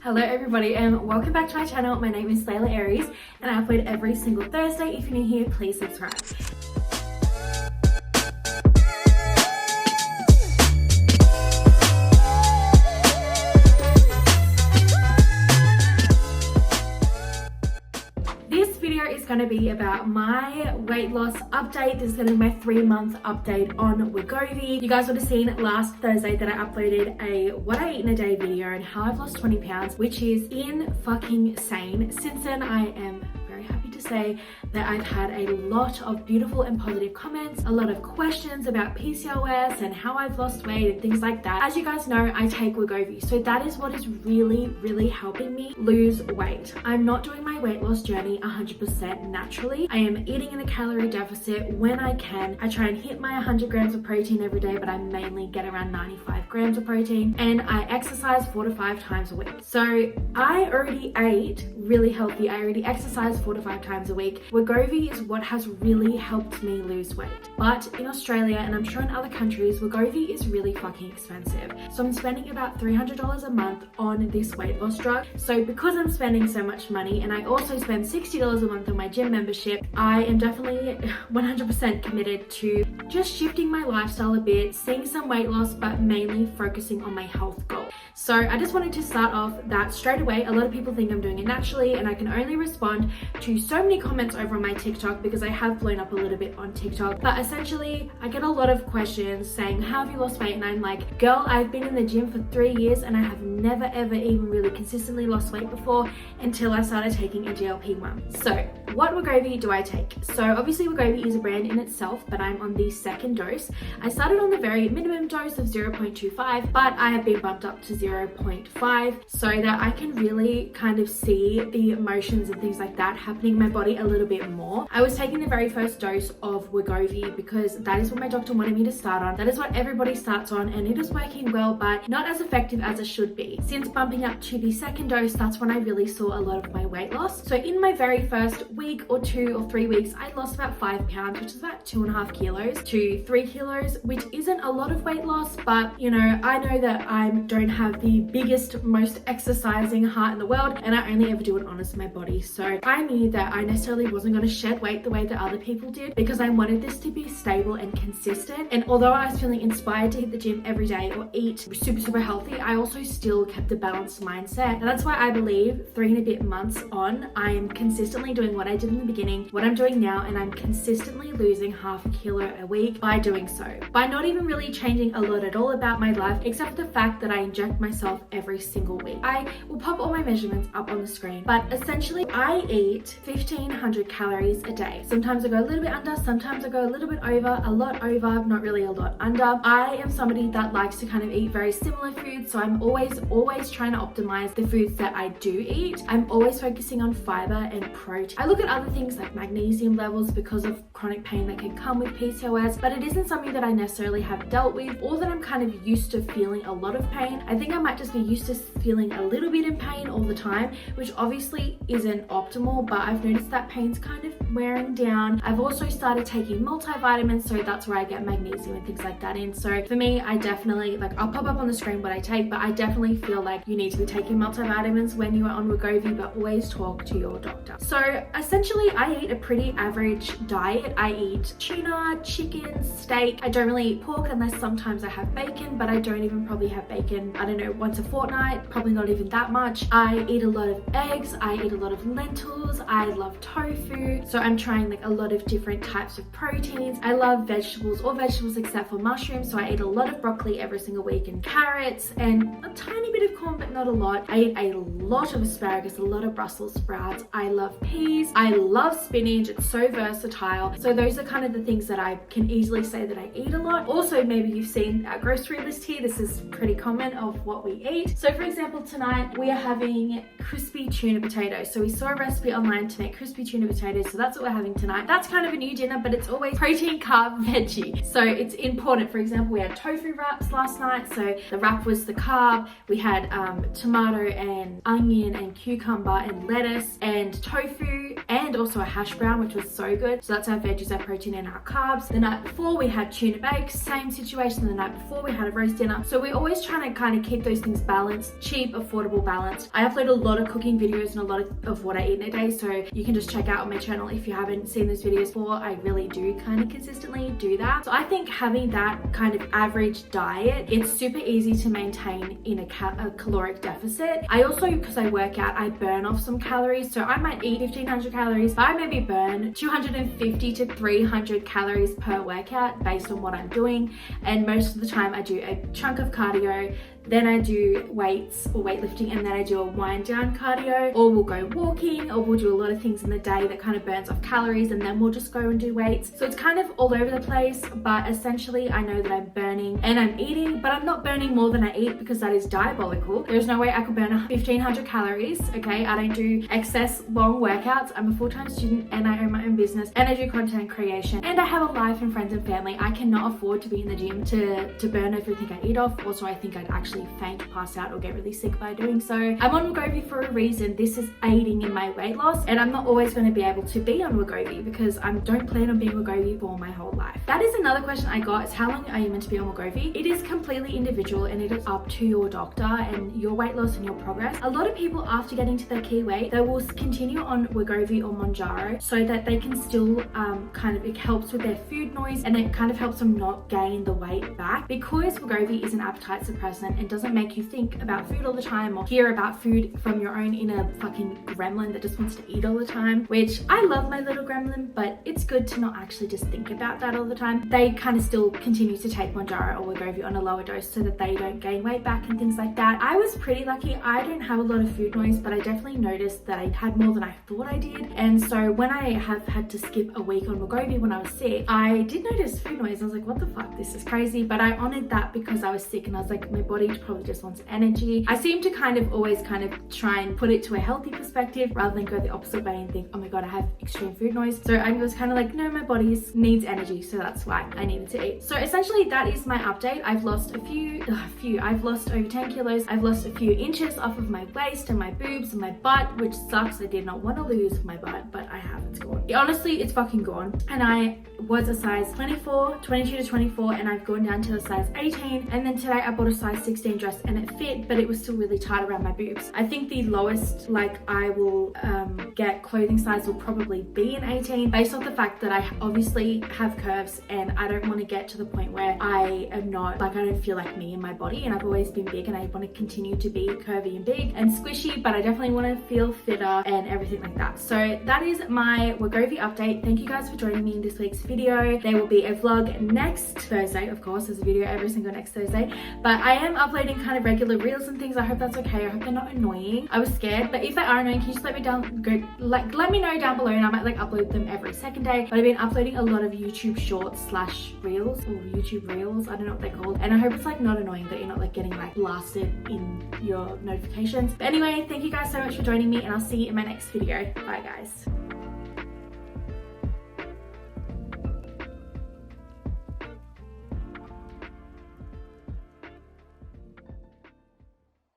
Hello everybody and welcome back to my channel. My name is Layla Aries and I upload every single Thursday. If you're new here, please subscribe. This video is going to be about my weight loss update. This is going to be my 3-month update on wegovy. You guys would have seen last Thursday that I uploaded a what I eat in a day video and how I've lost 20 pounds, which is insane. Since then, I am very happy to say that I've had a lot of beautiful and positive comments, a lot of questions about PCOS and how I've lost weight and things like that. As you guys know, I take wegovy, so that is what is really helping me lose weight. I'm not doing my weight loss journey 100% naturally. I am eating in a calorie deficit when I can. I try and hit my 100 grams of protein every day, but I mainly get around 95 grams of protein, and I exercise 4 to 5 times a week. So I already ate really healthy. I already exercise 4 to 5 times a week. Wegovy is what has really helped me lose weight. But in Australia, and I'm sure in other countries, wegovy is really fucking expensive. So I'm spending about $300 a month on this weight loss drug. So because I'm spending so much money, and I also spend $60 a month on my gym membership, I am definitely 100% committed to just shifting my lifestyle a bit, seeing some weight loss, but mainly focusing on my health goal. So I just wanted to start off that straight away. A lot of people think I'm doing it naturally, and I can only respond to so many comments over on my TikTok because I have blown up a little bit on TikTok. But essentially, I get a lot of questions saying, how have you lost weight? And I'm like, girl, I've been in the gym for 3 years and I have never ever even really consistently lost weight before until I started taking a GLP-1. So what wegovy do I take? So obviously wegovy is a brand in itself, but I'm on the 2nd dose. I started on the very minimum dose of 0.25, but I have been bumped up to 0.5 so that I can really kind of see the emotions and things like that happening in my body a little bit more. I was taking the very first dose of wegovy because that is what my doctor wanted me to start on. That is what everybody starts on, and it is working well, but not as effective as it should be. Since bumping up to the 2nd dose, that's when I really saw a lot of my weight loss. So in my very first week or 2 or 3 weeks, I lost about 5 pounds, which is about 2.5 kilos to 3 kilos, which isn't a lot of weight loss, but you know, I know that I don't have the biggest, most exercising heart in the world, and I only ever do it honest with my body. So I knew that I necessarily wasn't going to shed weight the way that other people did, because I wanted this to be stable and consistent. And although I was feeling inspired to hit the gym every day or eat super healthy, I also still kept a balanced mindset. And that's why I believe 3 and a bit months on, I am consistently doing what I did in the beginning, what I'm doing now, and I'm consistently losing 0.5 kilo a week by doing so. By not even really changing a lot at all about my life, except for the fact that I inject myself every single week. I will pop all my measurements up on the screen, but essentially I eat 1,500 calories a day. Sometimes I go a little bit under, sometimes I go a little bit over, a lot over, not really a lot under. I am somebody that likes to kind of eat very similar foods, so I'm always trying to optimize the foods that I do eat. I'm always focusing on fiber and protein. I look at other things like magnesium levels because of chronic pain that can come with PCOS, but it isn't something that I necessarily have dealt with, or that I'm kind of used to feeling a lot of pain. I think I might just be used to feeling a little bit in pain all the time, which obviously isn't optimal, but I've noticed that pain's kind of wearing down. I've also started taking multivitamins, so that's where I get magnesium and things like that in. So for me, I definitely, like, I'll pop up on the screen what I take, but I definitely feel like you need to be taking multivitamins when you are on wegovy, but always talk to your doctor. So essentially I eat a pretty average diet. I eat tuna, chicken, steak. I don't really eat pork unless sometimes I have bacon, but I don't even probably have bacon, I don't know, once a fortnight, probably not even that much. I eat a lot of eggs, I eat a lot of lentils, I love tofu, so I'm trying like a lot of different types of proteins. I love vegetables, all vegetables except for mushrooms, so I eat a lot of broccoli every single week, and carrots, and a tiny bit of corn, but not a lot. I eat a lot of asparagus, a lot of Brussels sprouts. I love peas, I love spinach, it's so versatile. So those are kind of the things that I can easily say that I eat a lot. Also, maybe you've seen our grocery list here. This is pretty common of what we eat. So for example, tonight we are having crispy tuna potatoes. So we saw a recipe online to make crispy tuna potatoes, so that's what we're having tonight. That's kind of a new dinner, but it's always protein, carb, veggie. So it's important. For example, we had tofu wraps last night, so the wrap was the carb. We had tomato and onion and cucumber and lettuce and tofu and also a hash brown, which was so good. So that's our veggies, our protein, and our carbs. The night before we had tuna bake, same situation. The night before we had a roast dinner. So we're always trying to kind of keep those things balanced, cheap, affordable, balanced. I upload a lot of cooking videos and a lot of what I eat in a day, so you can just check out on my channel if you haven't seen those videos before. I really do kind of consistently do that. So I think having that kind of average diet, it's super easy to maintain in a caloric deficit. I also, because I work out, I burn off some calories. So I might eat 1500 calories, but I maybe burn 250 to 300 calories per workout based on what I'm doing. And most of the time I do a chunk of cardio, then I do weights or weightlifting, and then I do a wind down cardio, or we'll go walking, or we'll do a lot of things in the day that kind of burns off calories, and then we'll just go and do weights. So it's kind of all over the place, but essentially I know that I'm burning and I'm eating, but I'm not burning more than I eat because that is diabolical. There's no way I could burn 1500 calories, okay? I don't do excess long workouts. I'm a full-time student and I own my own business and I do content creation and I have a life and friends and family. I cannot afford to be in the gym to burn everything I eat off. Also, I think I'd actually faint, pass out, or get really sick by doing so. I'm on Wegovy for a reason. This is aiding in my weight loss, and I'm not always going to be able to be on Wegovy because I don't plan on being Wegovy for my whole life. That is another question I got, is how long are you meant to be on Wegovy? It is completely individual and it is up to your doctor and your weight loss and your progress. A lot of people, after getting to their key weight, they will continue on Wegovy or Mounjaro so that they can still it helps with their food noise, and it kind of helps them not gain the weight back, because Wegovy is an appetite suppressant and doesn't make you think about food all the time or hear about food from your own inner fucking gremlin that just wants to eat all the time, which I love my little gremlin, but it's good to not actually just think about that all the time. They kind of still continue to take Mounjaro or Wegovy on a lower dose so that they don't gain weight back and things like that. I was pretty lucky. I don't have a lot of food noise, but I definitely noticed that I had more than I thought I did. And so when I have had to skip a week on Wegovy when I was sick, I did notice food noise. I was like, what the fuck, this is crazy. But I honored that because I was sick and I was like, my body probably just wants energy. I seem to always try and put it to a healthy perspective rather than go the opposite way and think, oh my god, I have extreme food noise. So I was kind of like, no, my body needs energy, so that's why I needed to eat. So essentially that is my update. I've lost I've lost over 10 kilos. I've lost a few inches off of my waist and my boobs and my butt, which sucks. I did not want to lose my butt, but I have. It's gone. Honestly, it's fucking gone. And I was a size 22 to 24, and I've gone down to a size 18. And then today I bought a size 16 dress and it fit, but it was still really tight around my boobs. I think the lowest I will get clothing size will probably be an 18, based off the fact that I obviously have curves and I don't want to get to the point where I am not, I don't feel like me in my body, and I've always been big and I want to continue to be curvy and big and squishy, but I definitely want to feel fitter and everything like that. So that is my Wegovy update. Thank you guys for joining me in this week's video. There will be a vlog next Thursday, of course. There's a video every single next Thursday, but I am uploading kind of regular reels and things. I hope that's okay. I hope they're not annoying. I was scared, but if they are annoying, can you just let me know down below, and I might upload them every second day. But I've been uploading a lot of YouTube shorts / reels, or YouTube reels, I don't know what they're called, and I hope it's not annoying that you're not getting blasted in your notifications. But anyway, thank you guys so much for joining me, and I'll see you in my next video. Bye guys.